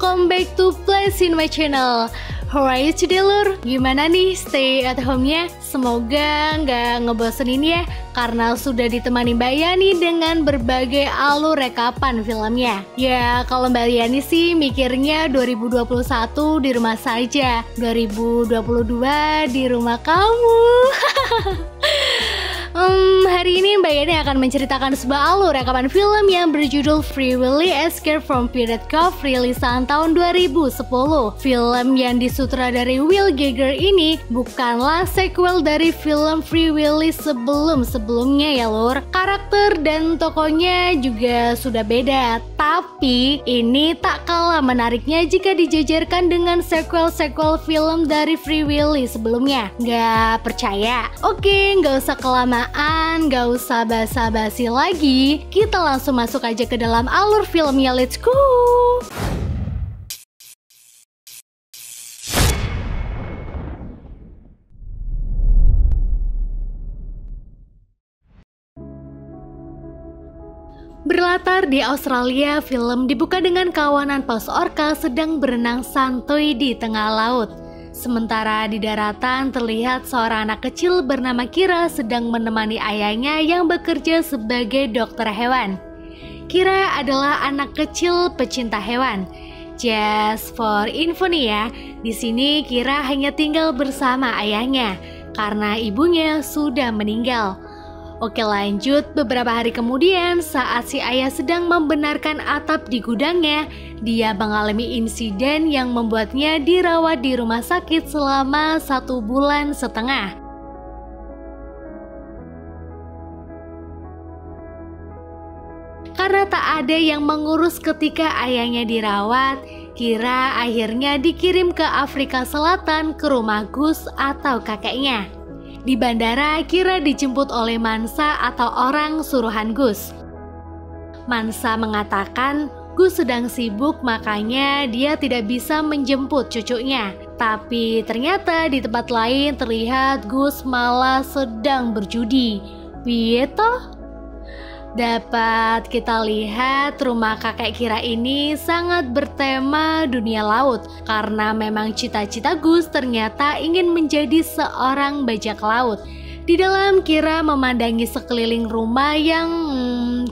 welcome back to Plays in my channel. How are you today, Lur? Gimana nih stay at home-nya? Semoga nggak ngebosenin ya, karena sudah ditemani Mbak Yani dengan berbagai alur rekapan filmnya. Ya, kalau Mbak Yani sih mikirnya 2021 di rumah saja, 2022 di rumah kamu. Hari ini Mbak Yani akan menceritakan sebuah alur rekaman film yang berjudul Free Willy Escape from Pirate Cove, rilisan tahun 2010. Film yang disutradari Will Geiger ini bukanlah sequel dari film Free Willy sebelumnya ya Lur. Karakter dan tokonya juga sudah beda, tapi ini tak kalah menariknya jika dijajarkan dengan sequel-sequel film dari Free Willy sebelumnya. Gak percaya? Oke, gak usah kelamaan, gak usah basa-basi lagi, kita langsung masuk aja ke dalam alur filmnya, let's go! Berlatar di Australia, film dibuka dengan kawanan paus orca sedang berenang santuy di tengah laut. Sementara di daratan terlihat seorang anak kecil bernama Kira sedang menemani ayahnya yang bekerja sebagai dokter hewan. Kira adalah anak kecil pecinta hewan. Just for info nih ya, di sini Kira hanya tinggal bersama ayahnya karena ibunya sudah meninggal. Oke, lanjut. Beberapa hari kemudian, saat si ayah sedang membenarkan atap di gudangnya, dia mengalami insiden yang membuatnya dirawat di rumah sakit selama 1,5 bulan. Karena tak ada yang mengurus ketika ayahnya dirawat, Kira akhirnya dikirim ke Afrika Selatan ke rumah Gus atau kakeknya. Di bandara, Kira dijemput oleh Mansa atau orang suruhan Gus. Mansa mengatakan Gus sedang sibuk, makanya dia tidak bisa menjemput cucunya. Tapi ternyata di tempat lain terlihat Gus malah sedang berjudi. Piye toh? Dapat kita lihat rumah kakek Kira ini sangat bertema dunia laut, karena memang cita-cita Gus ternyata ingin menjadi seorang bajak laut. Di dalam, Kira memandangi sekeliling rumah yang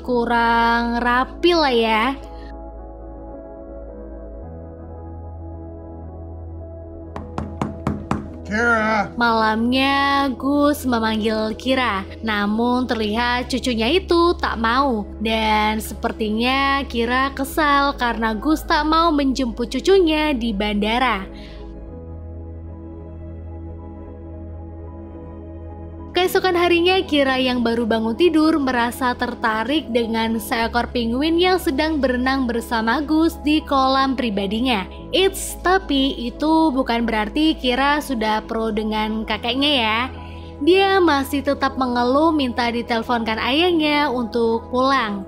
kurang rapi lah ya. Kira. Malamnya Gus memanggil Kira, namun terlihat cucunya itu tak mau. Dan sepertinya Kira kesal karena Gus tak mau menjemput cucunya di bandara. Keesokan harinya, Kira yang baru bangun tidur merasa tertarik dengan seekor penguin yang sedang berenang bersama Gus di kolam pribadinya. Tapi itu bukan berarti Kira sudah pro dengan kakeknya ya. Dia masih tetap mengeluh minta diteleponkan ayahnya untuk pulang.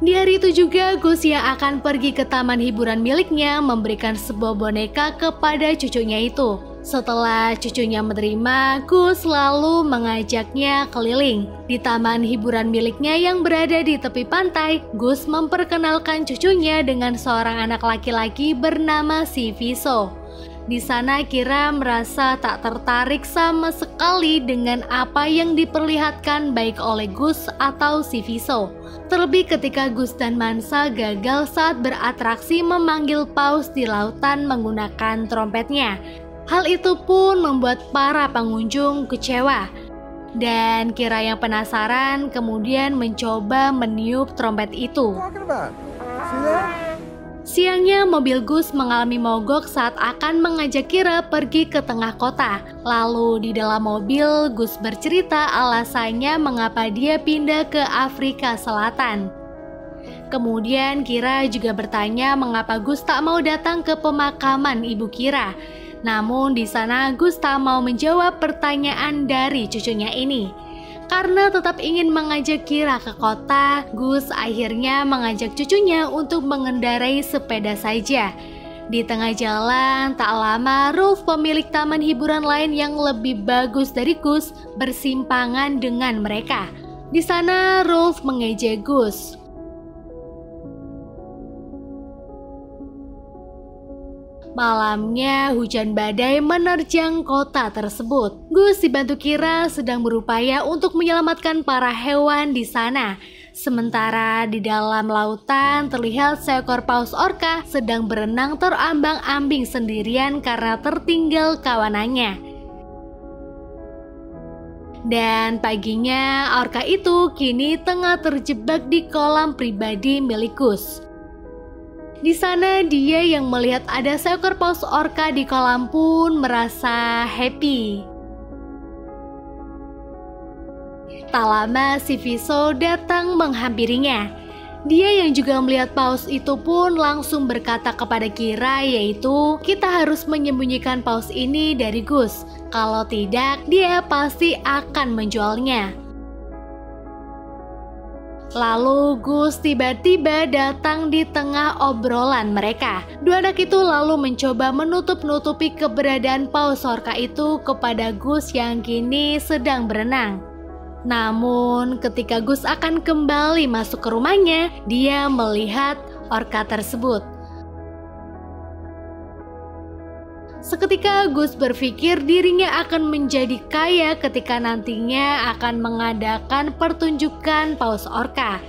Di hari itu juga Gus yang akan pergi ke taman hiburan miliknya memberikan sebuah boneka kepada cucunya itu. Setelah cucunya menerima, Gus lalu mengajaknya keliling. Di taman hiburan miliknya yang berada di tepi pantai, Gus memperkenalkan cucunya dengan seorang anak laki-laki bernama si Viso. Di sana Kira merasa tak tertarik sama sekali dengan apa yang diperlihatkan baik oleh Gus atau si Viso. Terlebih ketika Gus dan Mansa gagal saat beratraksi memanggil paus di lautan menggunakan trompetnya. Hal itu pun membuat para pengunjung kecewa. Dan Kira yang penasaran kemudian mencoba meniup trompet itu. Siangnya mobil Gus mengalami mogok saat akan mengajak Kira pergi ke tengah kota. Lalu di dalam mobil Gus bercerita alasannya mengapa dia pindah ke Afrika Selatan. Kemudian Kira juga bertanya mengapa Gus tak mau datang ke pemakaman ibu Kira. Namun di sana Gus tak mau menjawab pertanyaan dari cucunya ini. Karena tetap ingin mengajak Kira ke kota, Gus akhirnya mengajak cucunya untuk mengendarai sepeda saja. Di tengah jalan, tak lama Rolf pemilik taman hiburan lain yang lebih bagus dari Gus bersimpangan dengan mereka. Di sana Rolf mengejek Gus. Malamnya hujan badai menerjang kota tersebut. Gus dibantu Kira sedang berupaya untuk menyelamatkan para hewan di sana. Sementara di dalam lautan terlihat seekor paus orca sedang berenang terambang-ambing sendirian karena tertinggal kawanannya. Dan paginya orca itu kini tengah terjebak di kolam pribadi milik Gus. Di sana dia yang melihat ada seekor paus orca di kolam pun merasa happy. Tak lama si Viso datang menghampirinya. Dia yang juga melihat paus itu pun langsung berkata kepada Kira, yaitu kita harus menyembunyikan paus ini dari Gus. Kalau tidak, dia pasti akan menjualnya. Lalu Gus tiba-tiba datang di tengah obrolan mereka. Dua anak itu lalu mencoba menutup-nutupi keberadaan paus orca itu kepada Gus yang kini sedang berenang. Namun ketika Gus akan kembali masuk ke rumahnya, dia melihat orca tersebut. Seketika Gus berpikir dirinya akan menjadi kaya ketika nantinya akan mengadakan pertunjukan paus orca.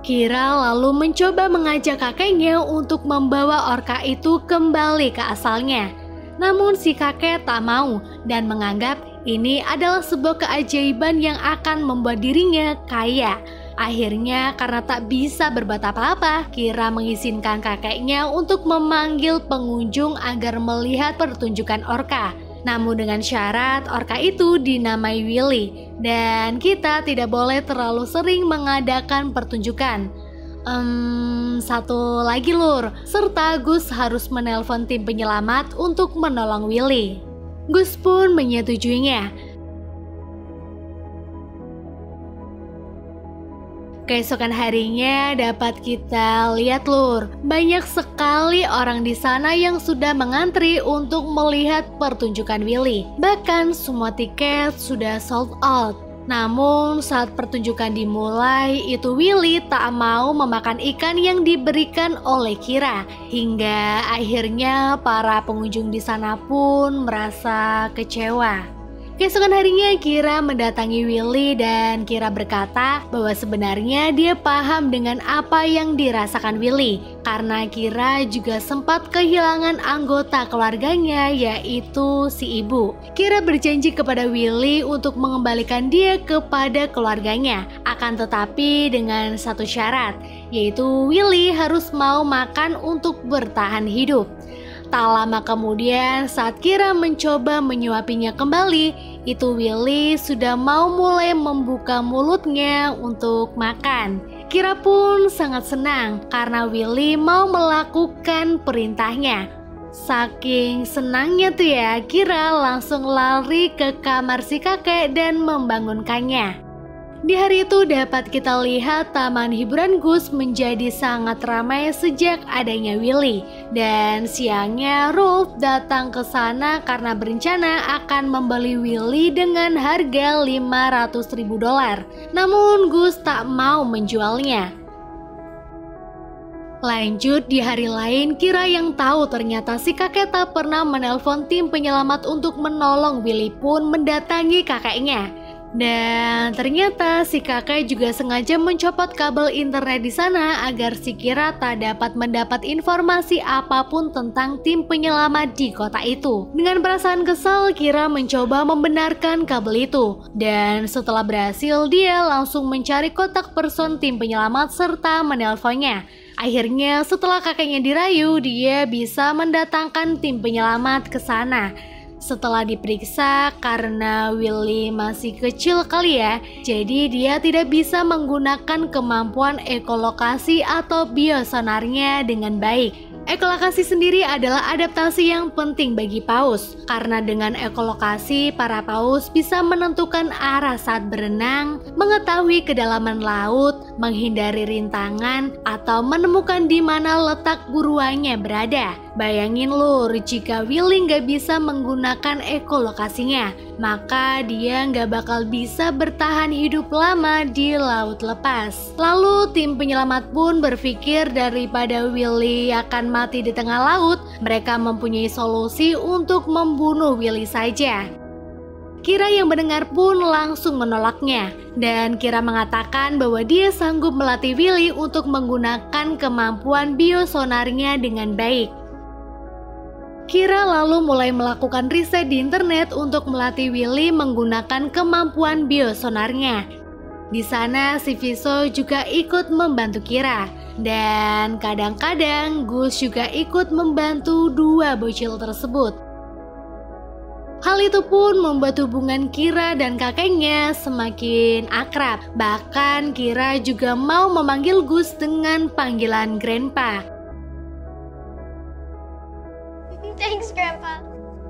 Kira lalu mencoba mengajak kakeknya untuk membawa orca itu kembali ke asalnya. Namun si kakek tak mau dan menganggap ini adalah sebuah keajaiban yang akan membuat dirinya kaya. Akhirnya karena tak bisa berbuat apa-apa, Kira mengizinkan kakeknya untuk memanggil pengunjung agar melihat pertunjukan orca. Namun dengan syarat orca itu dinamai Willy dan kita tidak boleh terlalu sering mengadakan pertunjukan. Satu lagi lur, serta Gus harus menelpon tim penyelamat untuk menolong Willy. Gus pun menyetujuinya. Keesokan harinya dapat kita lihat lur, banyak sekali orang di sana yang sudah mengantri untuk melihat pertunjukan Willy. Bahkan semua tiket sudah sold out. Namun saat pertunjukan dimulai, itu Willy tak mau memakan ikan yang diberikan oleh Kira. Hingga akhirnya para pengunjung di sana pun merasa kecewa. Keesokan harinya Kira mendatangi Willy dan Kira berkata bahwa sebenarnya dia paham dengan apa yang dirasakan Willy karena Kira juga sempat kehilangan anggota keluarganya, yaitu si ibu. Kira berjanji kepada Willy untuk mengembalikan dia kepada keluarganya, akan tetapi dengan satu syarat, yaitu Willy harus mau makan untuk bertahan hidup. Tak lama kemudian saat Kira mencoba menyuapinya kembali, itu Willy sudah mau mulai membuka mulutnya untuk makan. Kira pun sangat senang karena Willy mau melakukan perintahnya. Saking senangnya tuh ya, Kira langsung lari ke kamar si kakek dan membangunkannya. Di hari itu dapat kita lihat taman hiburan Gus menjadi sangat ramai sejak adanya Willy. Dan siangnya Rolf datang ke sana karena berencana akan membeli Willy dengan harga $500.000. Namun Gus tak mau menjualnya. Lanjut di hari lain, Kira yang tahu ternyata si kakek tak pernah menelpon tim penyelamat untuk menolong Willy pun mendatangi kakeknya. Dan ternyata si kakek juga sengaja mencopot kabel internet di sana agar si Kira tak dapat mendapat informasi apapun tentang tim penyelamat di kota itu. Dengan perasaan kesal, Kira mencoba membenarkan kabel itu. Dan setelah berhasil, dia langsung mencari kontak person tim penyelamat serta menelponnya. Akhirnya setelah kakeknya dirayu, dia bisa mendatangkan tim penyelamat ke sana. Setelah diperiksa, karena Willy masih kecil kali ya, jadi dia tidak bisa menggunakan kemampuan ekolokasi atau biosonarnya dengan baik. Ekolokasi sendiri adalah adaptasi yang penting bagi paus, karena dengan ekolokasi para paus bisa menentukan arah saat berenang, mengetahui kedalaman laut, menghindari rintangan, atau menemukan di mana letak buruannya berada. Bayangin lur, jika Willy nggak bisa menggunakan ekolokasinya, maka dia nggak bakal bisa bertahan hidup lama di laut lepas. Lalu tim penyelamat pun berpikir daripada Willy akan mati di tengah laut, mereka mempunyai solusi untuk membunuh Willy saja. Kira yang mendengar pun langsung menolaknya, dan Kira mengatakan bahwa dia sanggup melatih Willy untuk menggunakan kemampuan biosonarnya dengan baik. Kira lalu mulai melakukan riset di internet untuk melatih Willy menggunakan kemampuan biosonarnya. Di sana si Viso juga ikut membantu Kira, dan kadang-kadang Gus juga ikut membantu dua bocil tersebut. Hal itu pun membuat hubungan Kira dan kakeknya semakin akrab. Bahkan Kira juga mau memanggil Gus dengan panggilan Grandpa. Thanks, Grandpa.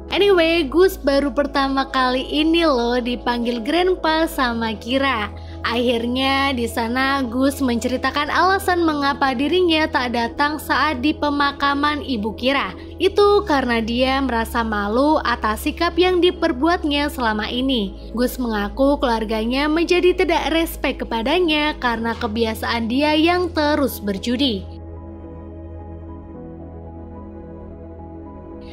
Anyway, Gus baru pertama kali ini loh dipanggil Grandpa sama Kira. Akhirnya di sana Gus menceritakan alasan mengapa dirinya tak datang saat di pemakaman ibu Kira. Itu karena dia merasa malu atas sikap yang diperbuatnya selama ini. Gus mengaku keluarganya menjadi tidak respek kepadanya karena kebiasaan dia yang terus berjudi.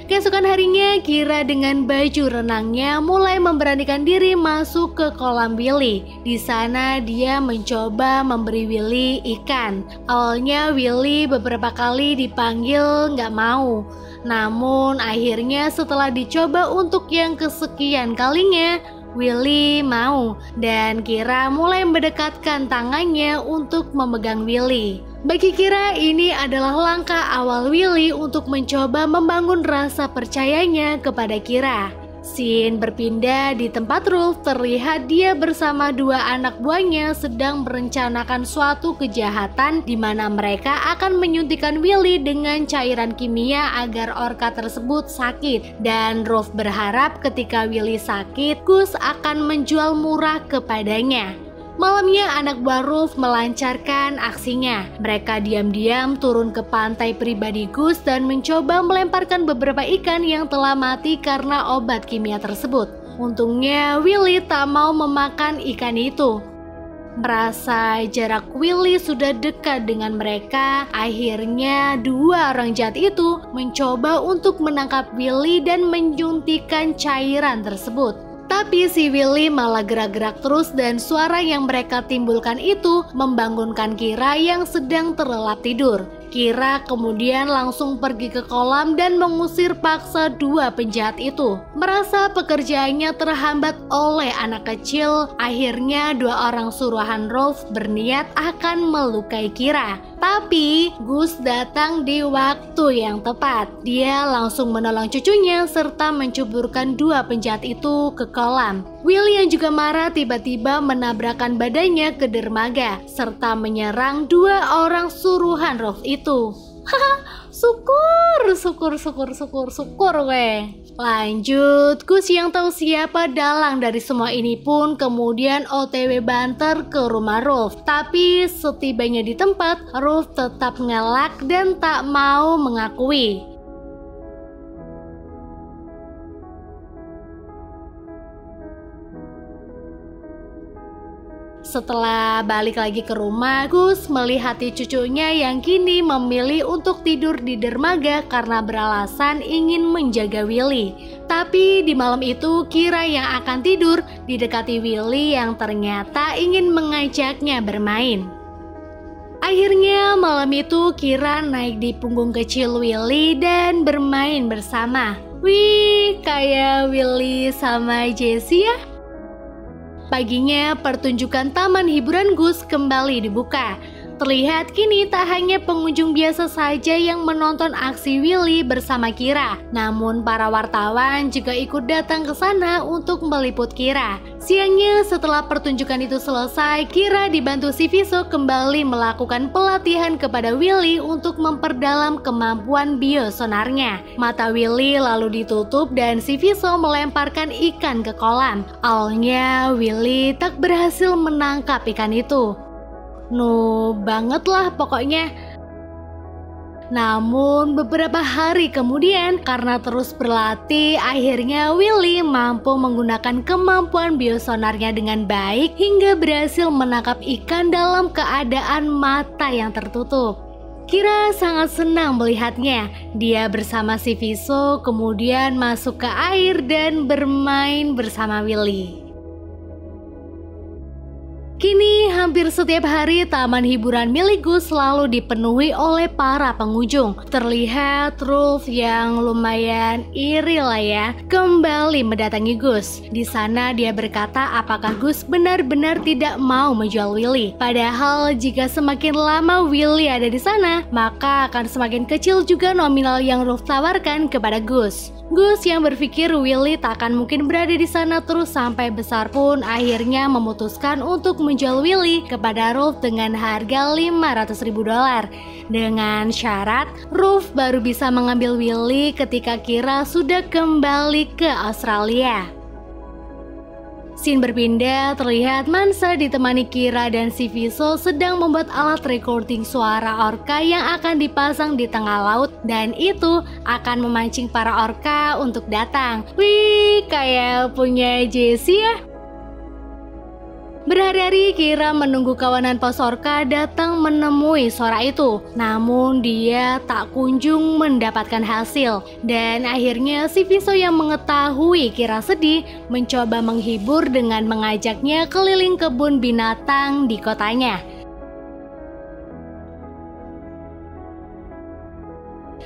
Keesokan harinya, Kira dengan baju renangnya mulai memberanikan diri masuk ke kolam Willy. Di sana dia mencoba memberi Willy ikan. Awalnya Willy beberapa kali dipanggil nggak mau. Namun akhirnya setelah dicoba untuk yang kesekian kalinya, Willy mau, dan Kira mulai mendekatkan tangannya untuk memegang Willy. Bagi Kira, ini adalah langkah awal Willy untuk mencoba membangun rasa percayanya kepada Kira. Scene berpindah di tempat Rolf, terlihat dia bersama dua anak buahnya sedang merencanakan suatu kejahatan di mana mereka akan menyuntikkan Willy dengan cairan kimia agar orka tersebut sakit. Dan Rolf berharap ketika Willy sakit, Gus akan menjual murah kepadanya. Malamnya anak buah Rolf melancarkan aksinya. Mereka diam-diam turun ke pantai pribadi Gus dan mencoba melemparkan beberapa ikan yang telah mati karena obat kimia tersebut. Untungnya Willy tak mau memakan ikan itu. Merasa jarak Willy sudah dekat dengan mereka, akhirnya dua orang jahat itu mencoba untuk menangkap Willy dan menyuntikkan cairan tersebut. Tapi si Willy malah gerak-gerak terus dan suara yang mereka timbulkan itu membangunkan Kira yang sedang terlelap tidur. Kira kemudian langsung pergi ke kolam dan mengusir paksa dua penjahat itu. Merasa pekerjaannya terhambat oleh anak kecil, akhirnya dua orang suruhan Rolf berniat akan melukai Kira. Tapi Gus datang di waktu yang tepat. Dia langsung menolong cucunya serta mencuburkan dua penjahat itu ke kolam. Willy yang juga marah tiba-tiba menabrakkan badannya ke dermaga serta menyerang dua orang suruhan Rolf itu. Haha, syukur weh. Lanjut, Gus yang tahu siapa dalang dari semua ini pun kemudian OTW banter ke rumah Rolf. Tapi setibanya di tempat, Rolf tetap ngelak dan tak mau mengakui. Setelah balik lagi ke rumah, Gus melihati cucunya yang kini memilih untuk tidur di dermaga karena beralasan ingin menjaga Willy. Tapi di malam itu Kira yang akan tidur didekati Willy yang ternyata ingin mengajaknya bermain. Akhirnya malam itu Kira naik di punggung kecil Willy dan bermain bersama. Wih, kayak Willy sama Jessie ya. Paginya pertunjukan taman hiburan Gus kembali dibuka. Terlihat kini tak hanya pengunjung biasa saja yang menonton aksi Willy bersama Kira, namun para wartawan juga ikut datang ke sana untuk meliput Kira. Siangnya setelah pertunjukan itu selesai, Kira dibantu si Viso kembali melakukan pelatihan kepada Willy untuk memperdalam kemampuan biosonarnya. Mata Willy lalu ditutup dan si Viso melemparkan ikan ke kolam. Awalnya Willy tak berhasil menangkap ikan itu. Banget lah pokoknya. Namun beberapa hari kemudian karena terus berlatih, akhirnya Willy mampu menggunakan kemampuan biosonarnya dengan baik hingga berhasil menangkap ikan dalam keadaan mata yang tertutup. Kira sangat senang melihatnya. Dia bersama si Viso kemudian masuk ke air dan bermain bersama Willy. Kini hampir setiap hari taman hiburan milik Gus selalu dipenuhi oleh para pengunjung. Terlihat Rolf yang lumayan iri lah ya kembali mendatangi Gus. Di sana dia berkata apakah Gus benar-benar tidak mau menjual Willy. Padahal jika semakin lama Willy ada di sana, maka akan semakin kecil juga nominal yang Rolf tawarkan kepada Gus. Gus yang berpikir Willy tak akan mungkin berada di sana terus sampai besar pun akhirnya memutuskan untuk menjual Willy kepada Rolf dengan harga $500.000 dengan syarat Rolf baru bisa mengambil Willy ketika Kira sudah kembali ke Australia. Scene berpindah, terlihat Mansa ditemani Kira dan si Viso sedang membuat alat recording suara orka yang akan dipasang di tengah laut dan itu akan memancing para orka untuk datang. Wih, kayak punya Jessie ya. Berhari-hari Kira menunggu kawanan pos orka datang menemui suara itu. Namun dia tak kunjung mendapatkan hasil. Dan akhirnya si Viso yang mengetahui Kira sedih mencoba menghibur dengan mengajaknya keliling kebun binatang di kotanya.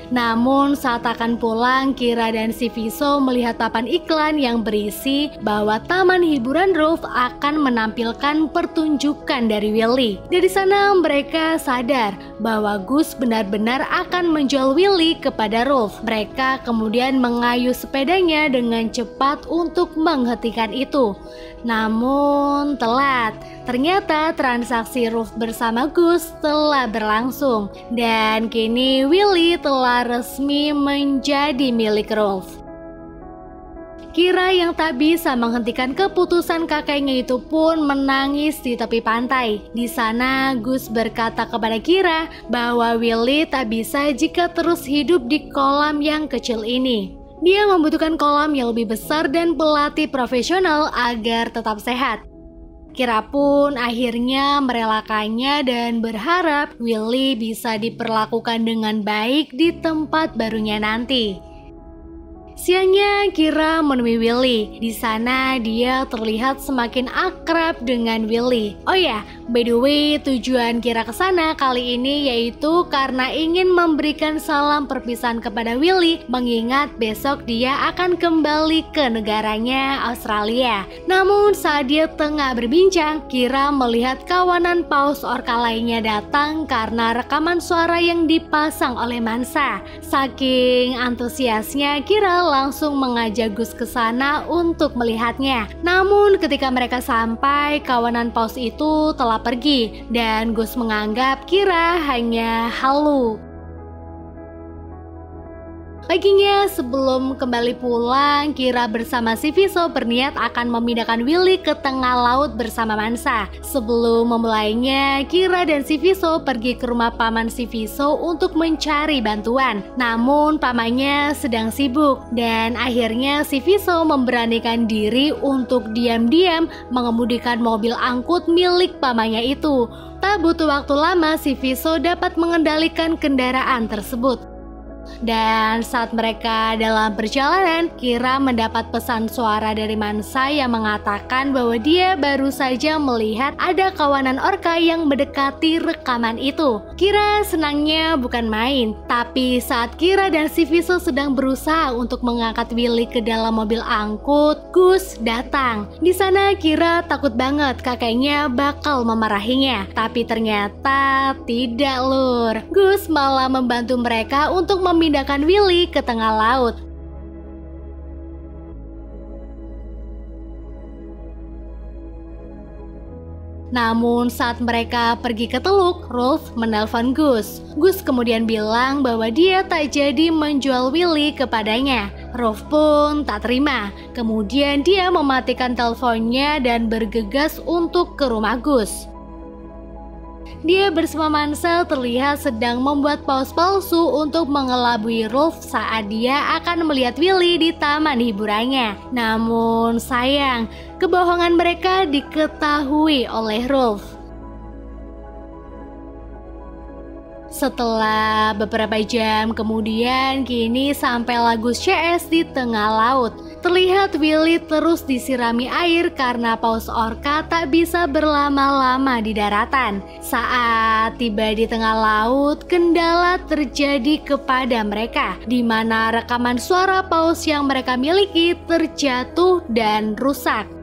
Namun saat akan pulang, Kira dan si Viso melihat papan iklan yang berisi bahwa taman hiburan Rolf akan menampilkan pertunjukan dari Willy. Dari sana mereka sadar bahwa Gus benar-benar akan menjual Willy kepada Rolf. Mereka kemudian mengayuh sepedanya dengan cepat untuk menghentikan itu. Namun telat. Ternyata transaksi Rolf bersama Gus telah berlangsung dan kini Willy telah resmi menjadi milik Rolf. Kira yang tak bisa menghentikan keputusan kakeknya itu pun menangis di tepi pantai. Di sana Gus berkata kepada Kira bahwa Willy tak bisa jika terus hidup di kolam yang kecil ini. Dia membutuhkan kolam yang lebih besar dan pelatih profesional agar tetap sehat. Kira pun akhirnya merelakannya dan berharap Willy bisa diperlakukan dengan baik di tempat barunya nanti. Siangnya Kira menemui Willy. Di sana dia terlihat semakin akrab dengan Willy. Oh ya, by the way, tujuan Kira ke sana kali ini yaitu karena ingin memberikan salam perpisahan kepada Willy, mengingat besok dia akan kembali ke negaranya Australia. Namun saat dia tengah berbincang, Kira melihat kawanan paus orka lainnya datang karena rekaman suara yang dipasang oleh Mansa. Saking antusiasnya, Kira langsung mengajak Gus ke sana untuk melihatnya. Namun ketika mereka sampai, kawanan paus itu telah pergi dan Gus menganggap Kira hanya halu. Paginya sebelum kembali pulang, Kira bersama si Viso berniat akan memindahkan Willy ke tengah laut bersama Mansa. Sebelum memulainya, Kira dan si Viso pergi ke rumah paman si Viso untuk mencari bantuan. Namun pamannya sedang sibuk dan akhirnya si Viso memberanikan diri untuk diam-diam mengemudikan mobil angkut milik pamannya itu. Tak butuh waktu lama si Viso dapat mengendalikan kendaraan tersebut. Dan saat mereka dalam perjalanan, Kira mendapat pesan suara dari Mansa yang mengatakan bahwa dia baru saja melihat ada kawanan orka yang mendekati rekaman itu. Kira senangnya bukan main, tapi saat Kira dan si Viso sedang berusaha untuk mengangkat Willy ke dalam mobil angkut, Gus datang. Di sana Kira takut banget kakeknya bakal memarahinya, tapi ternyata tidak lur. Gus malah membantu mereka untuk memindahkan Willy ke tengah laut. Namun saat mereka pergi ke Teluk, Rolf menelpon Gus. Gus kemudian bilang bahwa dia tak jadi menjual Willy kepadanya. Rolf pun tak terima. Kemudian dia mematikan teleponnya dan bergegas untuk ke rumah Gus. Dia bersama Mansa terlihat sedang membuat paus palsu untuk mengelabui Rolf saat dia akan melihat Willy di taman hiburannya. Namun sayang, kebohongan mereka diketahui oleh Rolf. Setelah beberapa jam kemudian, kini sampailah Gus CS di tengah laut. Terlihat Willy terus disirami air karena paus orka tak bisa berlama-lama di daratan. Saat tiba di tengah laut, kendala terjadi kepada mereka, di mana rekaman suara paus yang mereka miliki terjatuh dan rusak.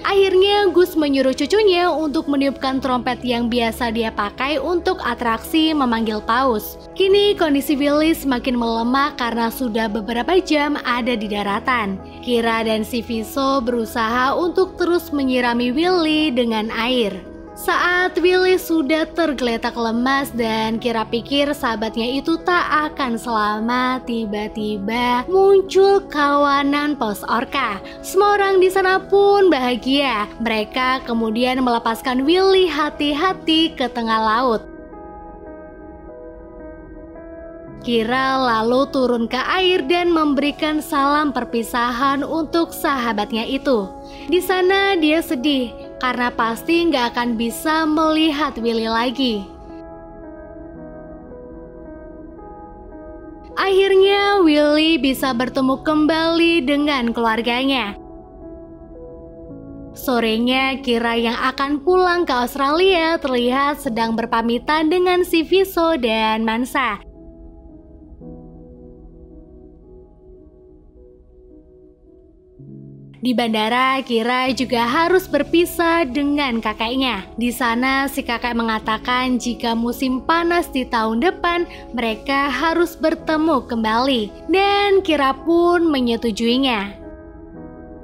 Akhirnya Gus menyuruh cucunya untuk meniupkan trompet yang biasa dia pakai untuk atraksi memanggil paus. Kini kondisi Willy semakin melemah karena sudah beberapa jam ada di daratan. Kira dan si Viso berusaha untuk terus menyirami Willy dengan air. Saat Willy sudah tergeletak lemas dan Kira pikir sahabatnya itu tak akan selamat, tiba-tiba muncul kawanan paus orka. Semua orang di sana pun bahagia. Mereka kemudian melepaskan Willy hati-hati ke tengah laut. Kira lalu turun ke air dan memberikan salam perpisahan untuk sahabatnya itu. Di sana dia sedih karena pasti nggak akan bisa melihat Willy lagi. Akhirnya Willy bisa bertemu kembali dengan keluarganya. Sorenya Kira yang akan pulang ke Australia terlihat sedang berpamitan dengan si Viso dan Mansa. Di bandara, Kira juga harus berpisah dengan kakeknya. Di sana, si kakek mengatakan jika musim panas di tahun depan, mereka harus bertemu kembali. Dan Kira pun menyetujuinya.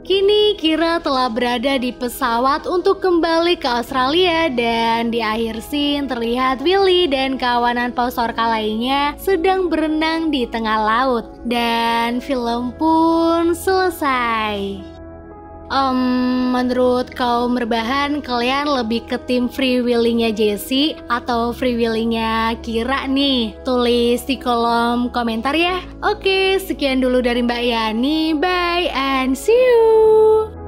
Kini Kira telah berada di pesawat untuk kembali ke Australia dan di akhir scene terlihat Willy dan kawanan paus orka lainnya sedang berenang di tengah laut. Dan film pun selesai. Menurut kaum rebahan, kalian lebih ke tim Free Willy-nya Jessie atau Free Willy-nya Kira nih? Tulis di kolom komentar ya. Oke, sekian dulu dari Mbak Yani. Bye and see you.